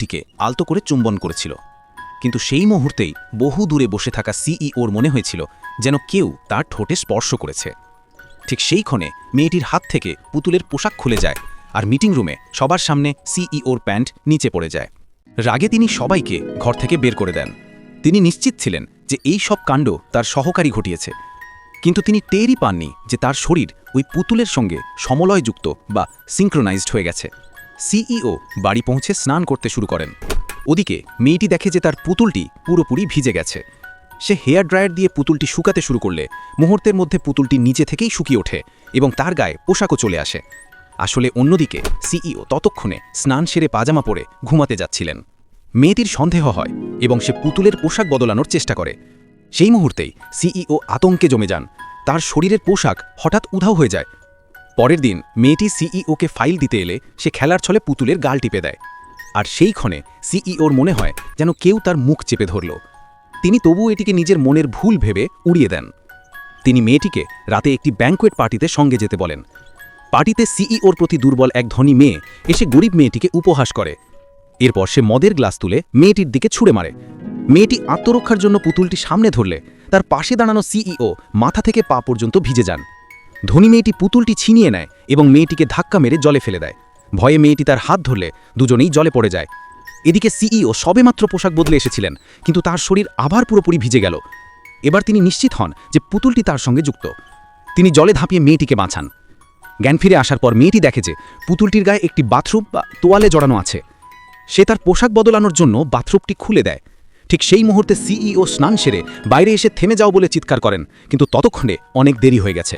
মুখটিকে আলতো করে চুম্বন করেছিল। কিন্তু সেই মুহূর্তেই বহু দূরে বসে থাকা সিইওর মনে হয়েছিল যেন কেউ তার ঠোঁটে স্পর্শ করেছে। ঠিক সেই ক্ষণে মেয়েটির হাত থেকে পুতুলের পোশাক খুলে যায়, আর মিটিং রুমে সবার সামনে সিইওর প্যান্ট নিচে পড়ে যায়। রাগে তিনি সবাইকে ঘর থেকে বের করে দেন। তিনি নিশ্চিত ছিলেন যে এই সব কাণ্ড তার সহকারী ঘটিয়েছে, কিন্তু তিনি টেরই পাননি যে তার শরীর ওই পুতুলের সঙ্গে সমলয়যুক্ত বা সিঙ্ক্রোনাইজড হয়ে গেছে। সিইও বাড়ি পৌঁছে স্নান করতে শুরু করেন। ওদিকে মেয়েটি দেখে যে তার পুতুলটি পুরোপুরি ভিজে গেছে। সে হেয়ার ড্রায়ার দিয়ে পুতুলটি শুকাতে শুরু করলে মুহূর্তের মধ্যে পুতুলটি নিচে থেকেই শুকিয়ে ওঠে এবং তার গায়ে পোশাকও চলে আসে। আসলে অন্যদিকে সিইও ততক্ষণে স্নান সেরে পাজামা পরে ঘুমাতে যাচ্ছিলেন। মেয়েটির সন্দেহ হয় এবং সে পুতুলের পোশাক বদলানোর চেষ্টা করে। সেই মুহূর্তেই সিইও আতঙ্কে জমে যান। তার শরীরের পোশাক হঠাৎ উধাও হয়ে যায়। পরের দিন মেয়েটি সিইওকে ফাইল দিতে এলে সে খেলার ছলে পুতুলের গাল টিপে দেয়, আর সেই ক্ষণে সিইওর মনে হয় যেন কেউ তার মুখ চেপে ধরল। তিনি তবুও এটিকে নিজের মনের ভুল ভেবে উড়িয়ে দেন। তিনি মেয়েটিকে রাতে একটি ব্যাঙ্কোয়েট পার্টিতে সঙ্গে যেতে বলেন। পার্টিতে সিইওর প্রতি দুর্বল এক ধনী মেয়ে এসে গরিব মেয়েটিকে উপহাস করে। এরপর সে মদের গ্লাস তুলে মেয়েটির দিকে ছুঁড়ে মারে। মেয়েটি আত্মরক্ষার জন্য পুতুলটি সামনে ধরলে তার পাশে দাঁড়ানো সিইও মাথা থেকে পা পর্যন্ত ভিজে যান। ধনী মেয়েটি পুতুলটি ছিনিয়ে নেয় এবং মেয়েটিকে ধাক্কা মেরে জলে ফেলে দেয়। ভয়ে মেয়েটি তার হাত ধরলে দুজনেই জলে পড়ে যায়। এদিকে সিইও সবেমাত্র পোশাক বদলে এসেছিলেন, কিন্তু তার শরীর আবার পুরোপুরি ভিজে গেল। এবার তিনি নিশ্চিত হন যে পুতুলটি তার সঙ্গে যুক্ত। তিনি জলে ধাপিয়ে মেয়েটিকে বাঁচান। জ্ঞান ফিরে আসার পর মেয়েটি দেখে যে পুতুলটির গায়ে একটি বাথরুম বা তোয়ালে জড়ানো আছে। সে তার পোশাক বদলানোর জন্য বাথরুমটি খুলে দেয়। ঠিক সেই মুহূর্তে সিইও স্নান সেরে বাইরে এসে থেমে যাও বলে চিৎকার করেন, কিন্তু ততক্ষণে অনেক দেরি হয়ে গেছে।